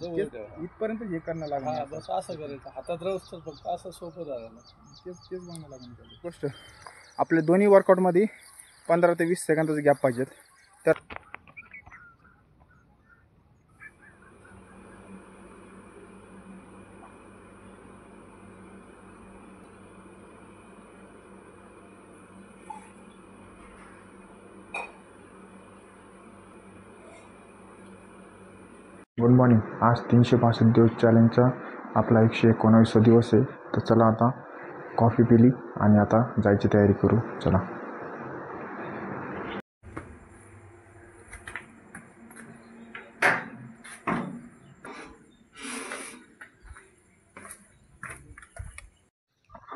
इथपर्यंत हे करणं लागेल. हा बस असं करायचं, हातात राहूस तर फक्त असं सोपं झालं ना. तेच बघायला लागेल गोष्ट. आपले दोन्ही वर्कआउटमध्ये 15 ते 20 सेकंदाचा गॅप पाहिजेत. तर गुड मॉर्निंग. आज 365 दिवस चॅलेंजचा आपला 119वा दिवस आहे. तर चला आता कॉफी पिली आणि आता जायची तयारी करू. चला.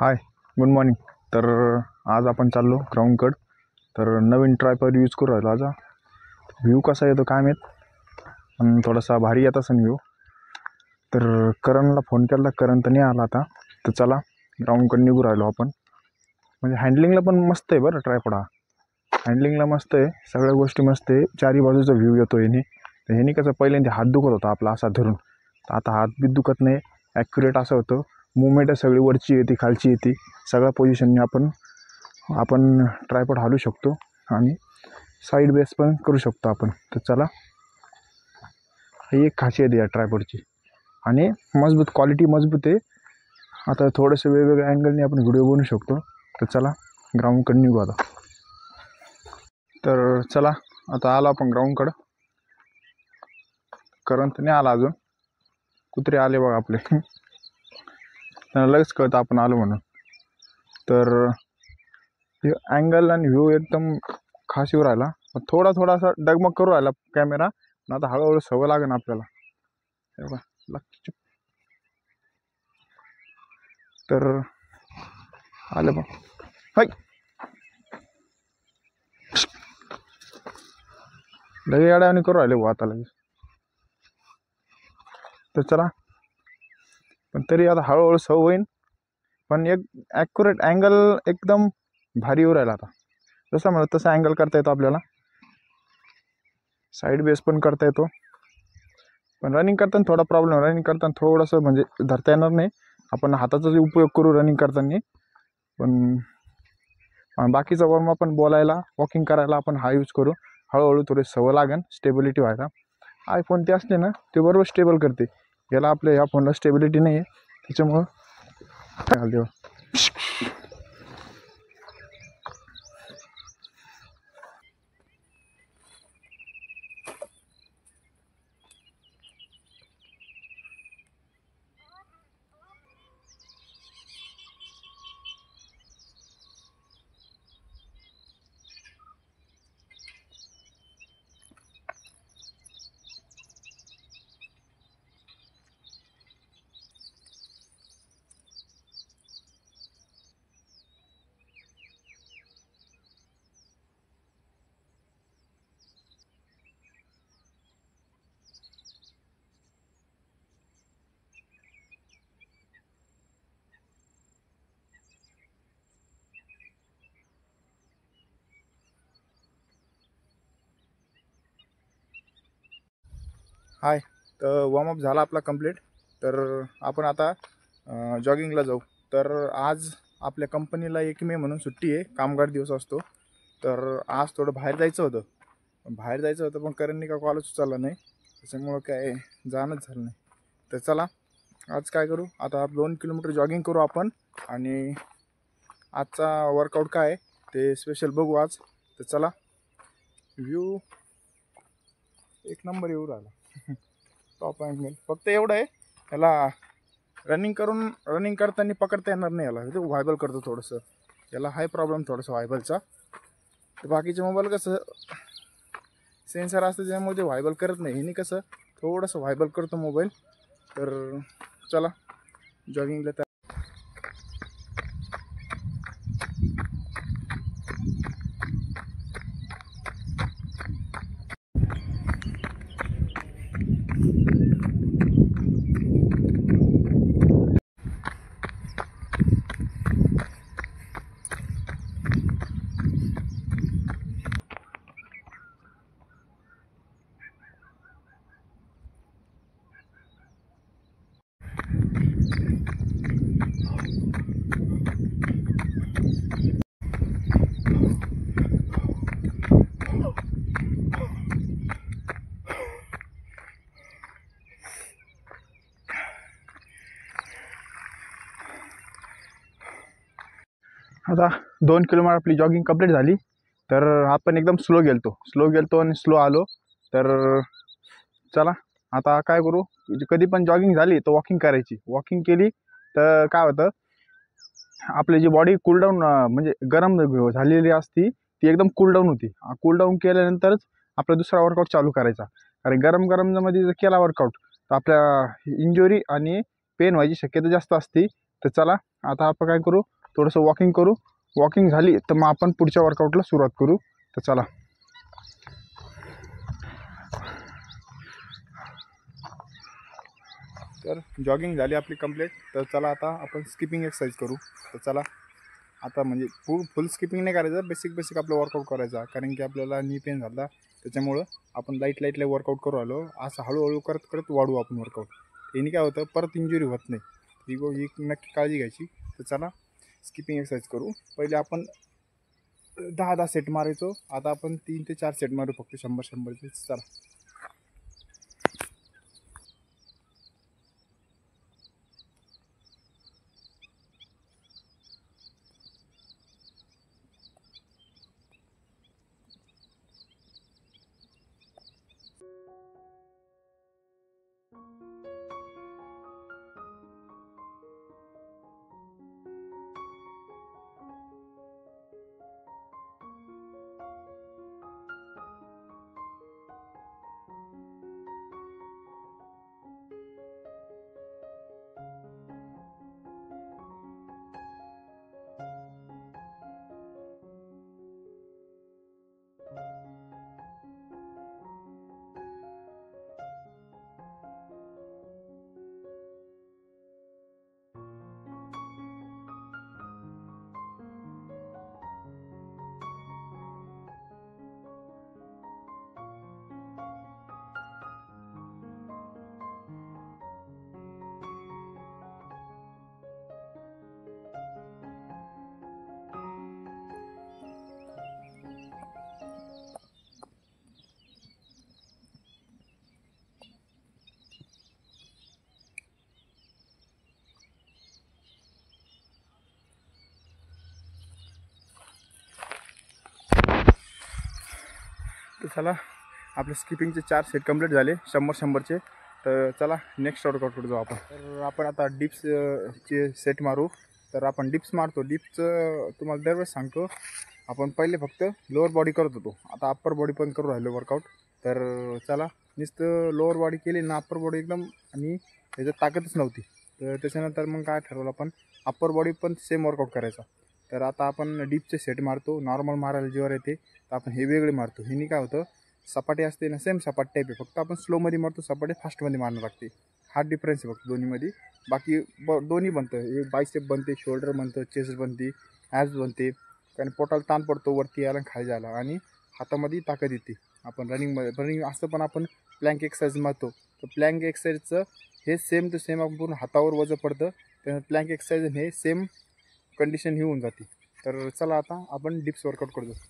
हाय, गुड मॉर्निंग. तर आज आपण चाललो ग्राउंडकडं. तर नवीन ट्रायपॉड यूज करू राहिलो. आज व्ह्यू कसा येतो काय माहीत, पण थोडासा भारी येत असेल व्ह्यू. तर करणला फोन केला, करण तर नाही आला आता. तर चला ग्राउंडकडे निघू राहिलो आपण. म्हणजे हँडलिंगला पण मस्त आहे बरं ट्रायपॉड हा. हँडलिंगला मस्त आहे, सगळ्या गोष्टी मस्त आहे. चारी बाजूचा व्ह्यू येतो ह्याने. तर ह्याने कसं पहिल्यांदा हात दुखत होता आपला असा धरून, तर आता हात बी दुखत नाही. ॲक्युरेट असं होतं. मुवमेंट सगळी वरची येते खालची येते, सगळ्या पोझिशनने आपण ट्रायपॉड हालू शकतो आणि साईड बेस पण करू शकतो आपण. तर चला, ही एक खासियत आहे या ट्रायपॉडची. आणि मजबूत, क्वालिटी मजबूत आहे. आता थोडंसं वेगवेगळ्या अँगलने आपण व्हिडिओ बनवू शकतो. तर चला ग्राउंडकडे निघू आता. तर चला आता आलो आपण ग्राउंडकडं. करंट नाही आला अजून. कुत्रे आले बघा आपले, त्यांना लगेच कळतं आपण आलो म्हणून. तर अँगल आणि व्ह्यू एकदम खास येऊ राहिला. थोडा असा डगमग करू राहिला कॅमेरा, पण आता हळूहळू सवय लागेल आपल्याला. तर आलं बघ. हाय, लगे अड्याने करू राहिले भाऊ आता लगेच. तर चला, पण तरी आता हळूहळू सवय होईन. पण एक ॲक्युरेट अँगल एकदम भारी येऊ राहिला आता. जसं म्हणत तसं अँगल करता येतो आपल्याला. साईड बेस पण करता येतो. पण रनिंग करताना थोडा प्रॉब्लेम, रनिंग करताना थोडंसं म्हणजे धरता येणार नाही. आपण हाताचाच उपयोग करू रनिंग करताना. पण बाकीचा वॉर्म आपण बोलायला, वॉकिंग करायला आपण हा यूज करू. हळूहळू थोडी सवय लागेल स्टेबिलिटी व्हायला. आयफोन ते असले ना, ते बरोबर स्टेबल करते. याला आपल्या ह्या फोनला स्टेबिलिटी नाही आहे, त्याच्यामुळं काय देऊ. हाय, तर वॉर्मअप झाला आपला कंप्लीट. तर आपण आता जॉगिंगला जाऊ. तर आज आपल्या कंपनीला 1 मे म्हणून सुट्टी आहे, कामगार दिवस असतो. तर आज थोडं बाहेर जायचं होतं, पण करणनी का कॉलेज उचलला नाही, त्याच्यामुळं काय जाणंच झालं नाही. तर चला आज काय करू, आता 2 किलोमीटर जॉगिंग करू आपण. आणि आजचा वर्कआउट काय आहे ते स्पेशल बघू आज. तर चला, व्ह्यू एक नंबर येऊ राहिला. टॉप अँगल फक्त एवढं आहे, याला रनिंग करताना पकडता येणार नाही. याला ते व्हायबल करतो थोडंसं, याला हाय प्रॉब्लेम थोडंसं व्हायबलचा. तर बाकीचे मोबाईल कसं सेन्सर असतं, त्यामुळे ते व्हायबल करत नाही. ह्यानी कसं थोडंसं व्हायबल करतो मोबाईल. तर चला जॉगिंगला. तर आता 2 किलोमीटर आपली जॉगिंग कंप्लीट झाली. तर आपण एकदम स्लो गेलतो आणि स्लो आलो. तर चला आता काय करू, कधी पण जॉगिंग झाली तर वॉकिंग करायची. वॉकिंग केली तर काय होतं, आपली जी बॉडी कूलडाऊन म्हणजे गरम झालेली असती ती एकदम कूलडाऊन होती. कूलडाऊन केल्यानंतरच आपला दुसरा वर्कआउट चालू करायचा. कारण गरम मध्ये जर केला वर्कआउट तर आपल्या इंजुरी आणि पेन व्हायची शक्यता जास्त असते. तर चला आता आपण काय करू, थोडंसं वॉकिंग करू. वॉकिंग झाली तर मग आपण पुढच्या वर्कआउटला सुरुवात करू. तर चला. तर जॉगिंग झाली आपली कंप्लीट. तर चला आता आपण स्किपिंग एक्सरसाइज करू. तर चला आता म्हणजे फुल स्किपिंग नाही करायचं, बेसिक आपलं वर्कआउट करायचा. कारण की आपल्याला नी पेन झाला, त्याच्यामुळं आपण लाईट वर्कआउट करू आलो. असं हळूहळू करत वाढवू आपण वर्कआउट. याने काय होतं, परत इंजुरी होत नाही. ही नक्की काळजी घ्यायची. तर चला स्किपिंग एक्सरसाइज करू. पहिले आपण 10 सेट मारायचो, आता आपण 3 ते 4 सेट मारू फक्त 100-100चे. चला. तर चला आपले स्किपिंगचे 4 सेट कंप्लीट झाले 100-100चे. तर चला नेक्स्ट वर्कआउटकडे जाऊ आपण. तर आपण आता डिप्सचे सेट मारू. तर आपण डिप्स मारतो. डिप्सचं तुम्हाला दरवेळेस सांगतो, आपण पहिले फक्त लोअर बॉडी करत होतो, आता अप्पर बॉडी पण करू राहिलो वर्कआउट. तर चला, नुसतं लोअर बॉडी केली ना, अप्पर बॉडी एकदम आणि त्याच्यात ताकदच नव्हती. तर त्याच्यानंतर मग काय ठरवलं, आपण अप्पर बॉडी पण सेम वर्कआउट करायचा. तर आता आपण डिपचे सेट मारतो. नॉर्मल मारायला जीवर येते तर आपण हे वेगळे मारतो. ह्यानी काय होतं, सपाटी असते ना, सेम सपाट टाईप आहे, फक्त आपण स्लोमध्ये मारतो, सपाटी फास्टमध्ये मारणं लागते. हा डिफरन्स आहे फक्त दोन्हीमध्ये. बाकी दोन्ही बनतं. हे बायसेप बनते, शोल्डर बनतं, चेस्ट बनते, ॲब्स बनते. कारण पोटाला ताण पडतो वरती यायला खाली जायला, आणि हातामध्ये ताकद येते. आपण रनिंग असतं पण आपण प्लँक एक्सरसाइज मारतो. तर प्लँक एक्सरसाइजचं हे सेम टू सेम आपण पूर्ण हातावर वजन पडतं. तर प्लँक एक्सरसाइज हे सेम कंडिशन ही होऊन जाते. तर चला आता आपण डिप्स वर्कआउट करतो.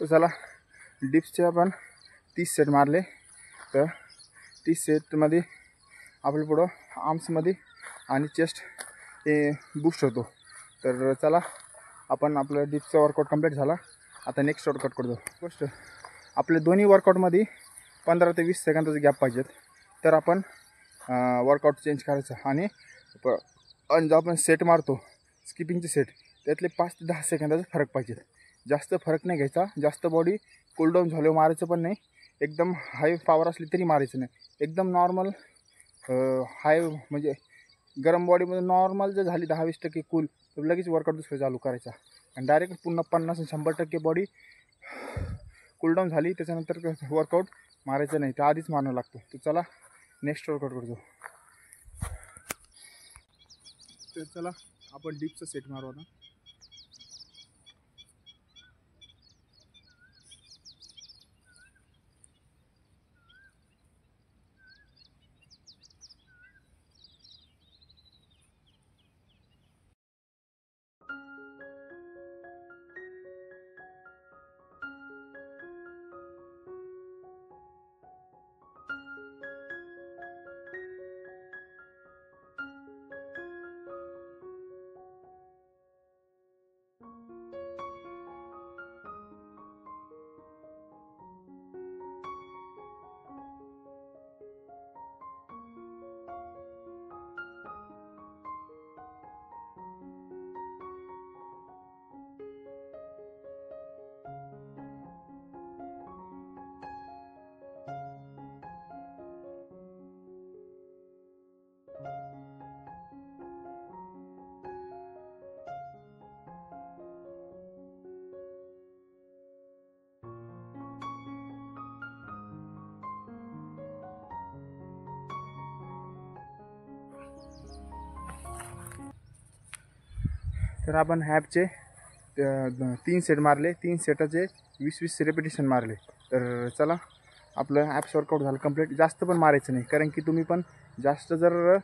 तर चला डिप्सचे आपण 30 सेट मारले. तर 30 सेटमध्ये आपल्या पुढं आर्म्समध्ये आणि चेस्ट हे बूस्ट होतो. तर चला आपण आपलं डिप्सचा वर्कआउट कंप्लीट झाला. आता नेक्स्ट वर्कआउट करतो. गोष्ट आपल्या दोन्ही वर्कआउटमध्ये 15 ते 20 सेकंदाचा गॅप पाहिजेत. तर आपण वर्कआउट चेंज करायचं आणि जो आपण सेट मारतो स्किपिंगचे सेट त्यातले 5 ते 10 सेकंदाचा फरक पाहिजे. जास्त फरक नाही घ्यायचा. जास्त बॉडी कूलडाऊन झाल्यावर मारायचं पण नाही. एकदम हाय पॉवर असली तरी मारायचं नाही. एकदम नॉर्मल हाय म्हणजे गरम बॉडीमध्ये नॉर्मल जर झाली 10-20% कूल तर लगेच वर्कआउट दुसरं चालू करायचा. आणि डायरेक्ट पुन्हा 50-100% बॉडी कूलडाऊन झाली त्याच्यानंतर वर्कआउट मारायचं नाही. त्या आधीच मारावं लागतो. तर चला नेक्स्ट वर्कआउट करतो. तर चला आपण डिप्सचा सेट मारू आता. तर आपण हॅपचे 3 सेट मारले. 3 सेटाचे 20-20 रेपिटेशन मारले. तर चला आपलं ॲप्स वर्कआउट झालं कंप्लीट. जास्त पण मारायचं नाही कारण की तुम्ही पण जास्त जर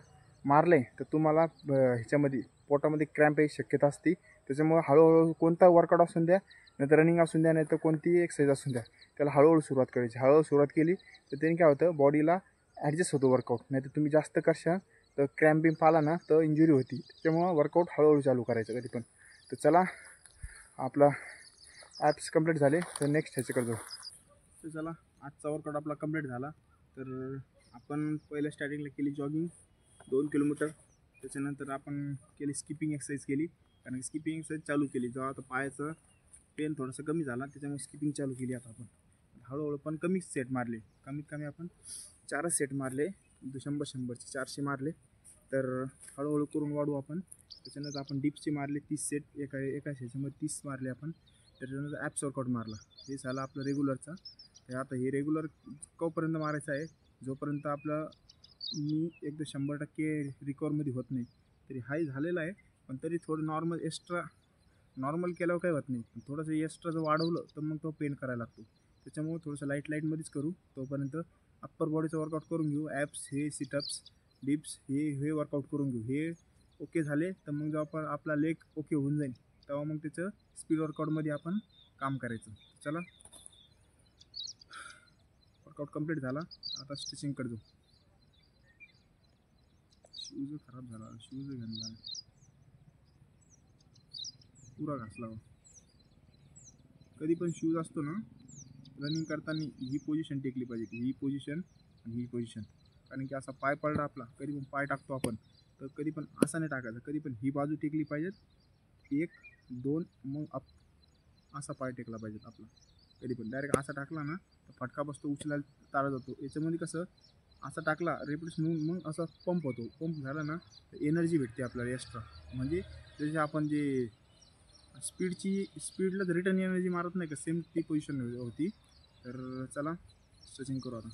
मारले तर तुम्हाला ह्याच्यामध्ये पोटामध्ये क्रॅम्प यायची शक्यता असते. त्याच्यामुळे हळूहळू कोणता वर्कआउट असून द्या नाही तर रनिंग असून द्या नाही तर कोणतीही एक्सरसाइज असून द्या त्याला हळूहळू सुरुवात करायची. हळूहळू सुरुवात केली तर त्याने काय होतं बॉडीला ॲडजस्ट होतो वर्कआउट. नाही तर तुम्ही जास्त करशाल तर क्रॅम्प बिम्प आला ना तर इंजुरी होती. त्यामुळं वर्कआउट हळूहळू चालू करायचं कधी पण. तर चला आपला ॲप्स कंप्लीट झाले तर नेक्स्ट ह्याच्याकडे जाऊ. तर चला आजचा वर्कआउट आपला कंप्लीट झाला. तर आपण पहिल्या स्टार्टिंगला केली जॉगिंग 2 किलोमीटर. त्याच्यानंतर आपण केली स्किपिंग एक्सरसाइज केली कारण की स्किपिंग एक्सरसाइज चालू केली जेव्हा आता पायाचं पेन थोडंसं कमी झाला त्याच्यामुळे स्किपिंग चालू केली. आता आपण हळूहळू पण कमी सेट मारले. कमीत कमी आपण 4च सेट मारले. 100-100चे 400 मारले. तर हळूहळू करून वाढू आपण. त्याच्यानंतर आपण डिप्सचे मारले 30 सेट. एका ह्याच्यामध्ये 30 मारले आपण. त्याच्यानंतर ॲप्स वर्कआउट मारला. हे झालं आपलं रेग्युलरचा. तर आता हे रेग्युलर कोपर्यंत मारायचं आहे जोपर्यंत आपलं मी एकदा 100% रिकवरमध्ये होत नाही. तरी हाय झालेला आहे पण तरी थोडं नॉर्मल एक्स्ट्रा नॉर्मल केल्यावर काही होत नाही. पण थोडंसं एक्स्ट्रा जर वाढवलं तर मग तो पेन करायला लागतो. त्याच्यामुळे थोडंसं लाईटमध्येच करू. तोपर्यंत अप्पर बॉडीचं वर्कआउट करून घेऊ. ॲप्स हे सिटअप्स डिप्स हे वर्कआउट करून घेऊ. हे ओके झाले तर मग जेव्हा आपण आपला लेग ओके होऊन जाईल तेव्हा मग त्याचं स्पीड वर्कआउटमध्ये आपण काम करायचं. चला वर्कआउट कंप्लीट झाला. आता स्ट्रेचिंगकडे जाऊ. शूज खराब झाला. शूज घालला पुरा घासला. कधी पण शूज असतो ना रनिंग करताना ही पोझिशन टेकली पाहिजे. ही पोझिशन आणि ही पोझिशन. कारण की असा पाय पडला आपला कधी पण पाय टाकतो आपण तर कधी पण असा नाही टाकायचा. कधी पण ही बाजू टेकली पाहिजेत. 1 2 मग अप असा पाय टेकला पाहिजेत आपला. कधी पण डायरेक्ट असा टाकला ना तर फटका बसतो उचलायला तारा जातो. याच्यामध्ये कसं असा टाकला रेपिटेशन मग असा पंप होतो. पंप झाला ना तर एनर्जी भेटते आपल्याला एक्स्ट्रा. म्हणजे जसे आपण जे स्पीडला रिटर्न एनर्जी मारत नाही का सेम ती पोझिशन होती. तर चला स्ट्रेचिंग करू आता.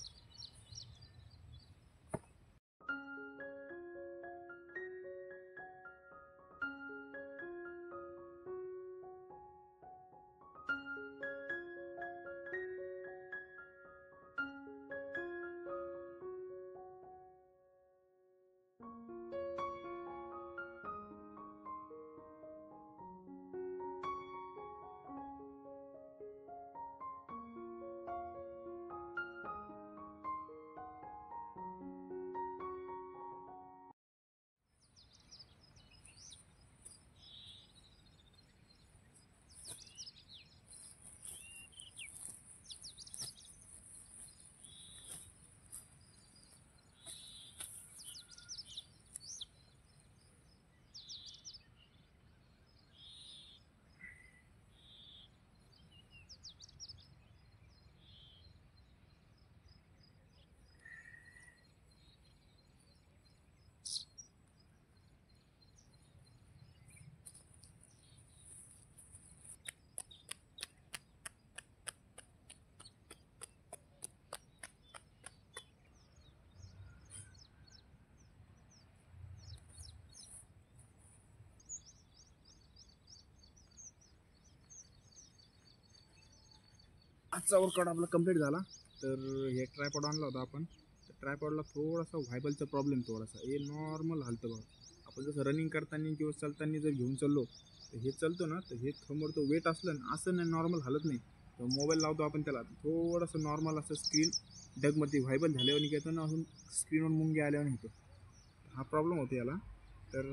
आजचा वर्कआउट आपला कंप्लीट झाला. तर हे ट्रायपॉड आणला होता आपण. तर ट्रायपॉडला थोडासा व्हायबलचा प्रॉब्लेम थोडासा हे नॉर्मल हलतं बघा. आपण जसं रनिंग करताना किंवा चालताना जर घेऊन चाललो तर हे चालतो ना, तर हे समोर तो वेट असलं ना असं नाही नॉर्मल हलत नाही. तर मोबाईल लावतो आपण त्याला थोडंसं नॉर्मल असं स्क्रीन डगमध्ये व्हायबल झाल्यावर येतो ना, अजून स्क्रीनवर मुंगे आल्यावर येतो. हा प्रॉब्लेम होतो याला. तर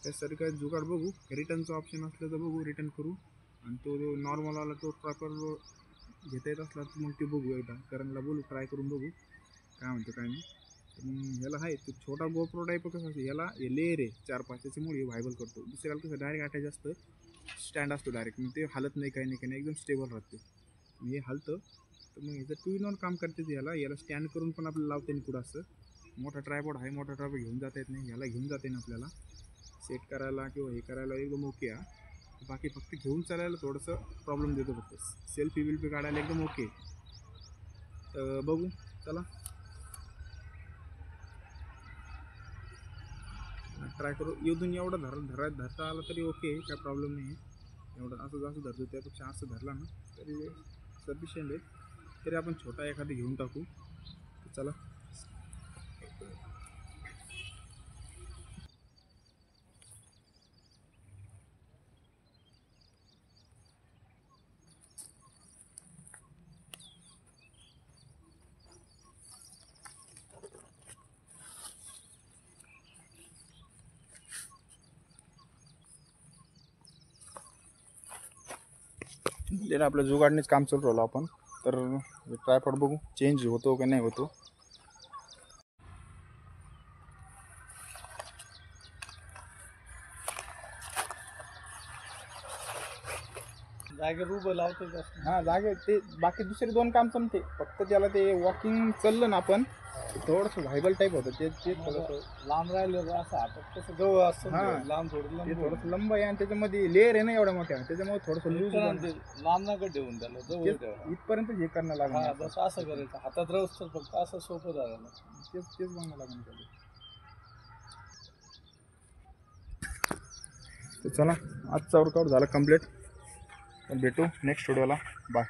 त्यासाठी काय जुगाड बघू, रिटर्नचं ऑप्शन असलं तर बघू, रिटर्न करू. आणि तो जो नॉर्मलवाला तो ट्रायपॉड घेता येत असला तर मग ते बघू एकदा करणला बोलू, ट्राय करून बघू काय म्हणतो काय नाही. तर ह्याला आहे तो छोटा गोप्रो टाईप कसं असतं, याला हे लेअर आहे 4-5 त्याच्यामुळे व्हायबल करतो. दुसऱ्याला कसं डायरेक्ट अटॅच असतं, स्टँड असतो डायरेक्ट, मग ते हलत नाही काही नाही एकदम स्टेबल राहते. हे हलतं तर मग ह्याचं 2 in 1 काम करते. याला स्टँड करून पण आपल्याला लावता येईल पुढं असं. मोठा ट्रायपॉड आहे, मोठा ट्रायपॉड घेऊन जाता येत नाही, ह्याला घेऊन जाते ना आपल्याला सेट करायला किंवा हे करायला एकदम ओके आहे. बाकी फक्त घेऊन चालायला थोडंसं प्रॉब्लेम देतो फक्त. सेल्फी बिल्फी काढायला एकदम ओके. तर बघू चला ट्राय करू. इथून एवढं धरता आलं तरी ओके, काय प्रॉब्लेम नाही आहे. एवढं असं जास्त धरतो त्यापेक्षा असं धरला ना तरी सफिशियंट आहे. तरी आपण छोटा एखादी घेऊन टाकू. तर चला आपलं जुगाडणीच काम चालू राहिलं आपण. तर ट्रायपॉड बघू चेंज होतो की नाही होतो. जागेवर उभं लावतो का? हां जागे ते बाकी दुसरे 2 काम जमते. फक्त त्याला ते वॉकिंग चाललं ना आपण थोडंसं व्हायबल टाईप होतं ते थोडंसं लांब राहिलं असं हातात कसं जवळ असतं ना, हां. लांब थोडं ते लांब थोडंसं लंब आहे आणि त्याच्यामध्ये लेअर आहे ना एवढ्या मोठ्या, त्याच्यामुळे थोडंसं लूज लांब नका ठेवून त्याला जवळ ठेवा. इथपर्यंत हे करणं हा लागणार. बस असं करायचं, हातात राहूस तर फक्त असं सोपं झालं ना. तेच बघायला लागणार त्याला. तर चला आजचा वर्कआउट झाला कंप्लीट. भेटू नेक्स्ट व्हिडिओला. बाय.